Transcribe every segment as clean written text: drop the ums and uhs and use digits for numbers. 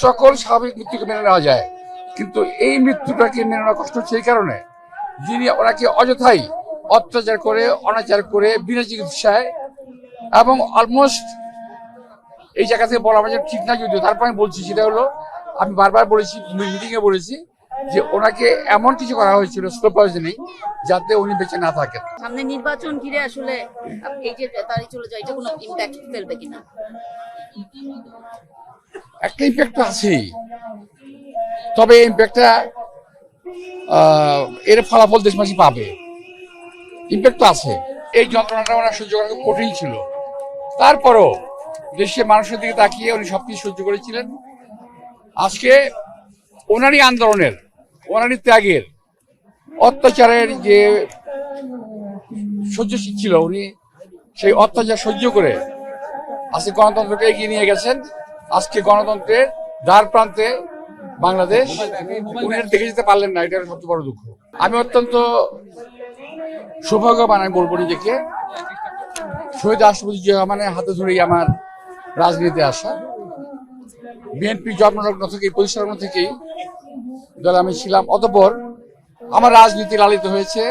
সকল স্বাভাবিক মৃত্যুকে মেনে নেওয়া যায়, কিন্তু এই মৃত্যুটাকে মেনে নেওয়া কষ্ট হচ্ছে এই কারণে যিনি ওনাকে অযথাই অত্যাচার করে অনাচার করে বিনা চিকিৎসায় এবং অলমোস্ট এই জায়গা থেকে বলা আমার ঠিক না, যদিও তারপর আমি বলছি সেটা হলো আমি বারবার বলেছি, মিটিংয়ে বলেছি যে ওনাকে এমন কিছু করা হয়েছিল স্লো পয়জনিং যাতে উনি বেঁচে না থাকেন। সামনে নির্বাচন ঘিরে আসলে এই যে তারিখ চলে যায়, এটা কোনো ইমপ্যাক্ট ফেলবে কিনা? একটা ইম্প্যাক্ট তো আছেই, তবে ইম্প্যাক্টটা এর ফলাফল দেশবাসী পাবে। ইম্প্যাক্ট তো আছে। এই যন্ত্রণাটা ওনার সহ্য করা খুব কঠিন ছিল, তারপরও দেশের মানুষের দিকে তাকিয়ে উনি সবকিছু সহ্য করেছিলেন। আজকে ওনারই আন্দোলনের, ওনারই ত্যাগের, অত্যাচারের যে সহ্যশীল ছিল, উনি সেই অত্যাচার সহ্য করে আজকে গণতন্ত্রকে এগিয়ে নিয়ে গেছেন। আজকে গণতন্ত্রের দ্বার প্রান্তে বাংলাদেশ, উনি দেখে যেতে পারলেন না, এটা সবচেয়ে বড় দুঃখ। আমি অত্যন্ত সৌভাগ্যবান আমি বলবো নিজেকে। শহীদ রাষ্ট্রপতি জিয়া রহমানের হাতে ধরেই আমার রাজনীতিতে আসা। বিএনপি জন্মলগ্ন থেকেই, পরিচালনা থেকেই দলে আমি ছিলাম। অতঃপর আমার রাজনীতি লালিত হয়েছে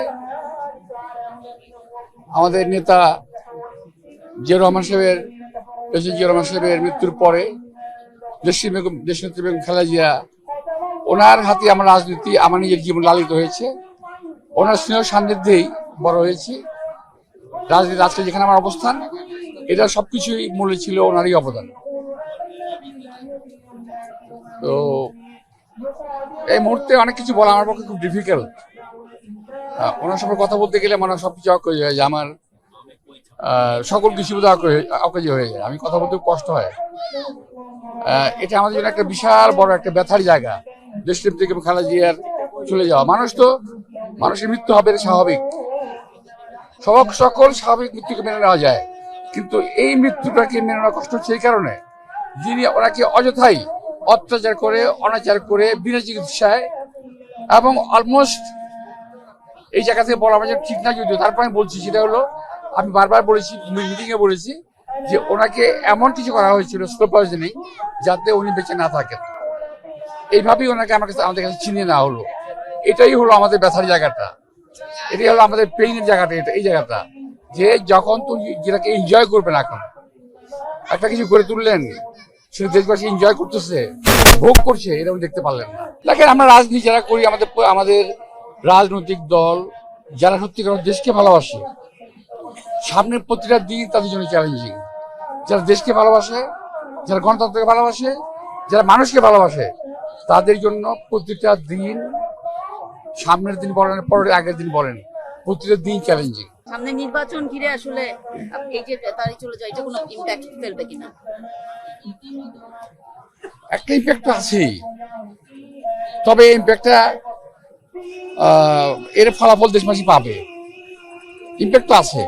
আমাদের নেতা জিয়া রহমান সাহেবের, জিয়া রহমান সাহেবের মৃত্যুর পরে দেশনেত্রী বেগম খালেদা জিয়া, ওনার হাতে আমার রাজনীতি, আমার নিজের জীবন লালিত হয়েছে। ওনার স্নেহ সান্নিধ্যেই বড় হয়েছি। রাজনীতি আজকে যেখানে আমার অবস্থান, এটা সবকিছুই মূলে ছিল ওনারই অবদান। তো এই মুহূর্তে অনেক কিছু বলা আমার পক্ষে খুব ডিফিকাল্ট। ওনার সঙ্গে কথা বলতে গেলে মনে সবকিছু অকেজ হয়ে যায়, আমার সকল কিছু অকেজ হয়ে যায়, আমি কথা বলতে কষ্ট হয়। এটা আমাদের জন্য একটা বিশাল বড় একটা ব্যথার জায়গা। দেশনেত্রী বেগম খালেদা জিয়ার চলে যাওয়া, মানুষের মৃত্যু হবে স্বাভাবিক, সকল স্বাভাবিক মৃত্যুকে মেনে নেওয়া যায়, কিন্তু এই মৃত্যুটাকে মেনে নেওয়া কষ্ট হচ্ছে এই কারণে যিনি ওনাকে অযথাই অত্যাচার করে অনাচার করে বিনা চিকিৎসায় এবং অলমোস্ট এই জায়গা থেকে বলা আমার ঠিক না, যদিও তারপর আমি বলছি সেটা হলো আমি বারবার বলেছি, মিটিংয়ে বলেছি যে ওনাকে এমন কিছু করা হয়েছিল স্লো পয়জনিং যাতে উনি বেঁচে না থাকেন। এইভাবেই ওনাকে আমাদের কাছে চিনিয়ে নেওয়া হলো। এটাই হলো আমাদের ব্যথার জায়গাটা, এটাই হলো আমাদের পেইনের জায়গাটা। এই জায়গাটা যে যখন তুমি যেটাকে এনজয় করবেন, এখন একটা কিছু করে তুললেন, সেটা দেশবাসী এনজয় করতেছে, ভোগ করছে, এটা উনি দেখতে পারলেন না। দেখেন, আমরা রাজনীতি যারা করি, আমাদের রাজনৈতিক দল যারা সত্যিকার দেশকে ভালোবাসে, সামনের প্রতিটা দিন তাদের জন্য চ্যালেঞ্জিং। যারা দেশকে ভালোবাসে, যারা গণতন্ত্রকে ভালোবাসে, যারা মানুষকে ভালোবাসে, তাদের জন্য প্রতিটা দিন, সামনের দিন বলেন, পরের আগের দিন বলেন, প্রতিটা দিন চ্যালেঞ্জিং। সামনে নির্বাচন ঘিরে আসলে এই যে তারিখ চলে যায়, এটা কোনো ইমপ্যাক্ট ফেলবে কিনা? একটা ইম্প্যাক্ট তো আছেই, তবে ইম্প্যাক্টটা এর ফলাফল দেশবাসী পাবে। ইম্প্যাক্ট তো আছে।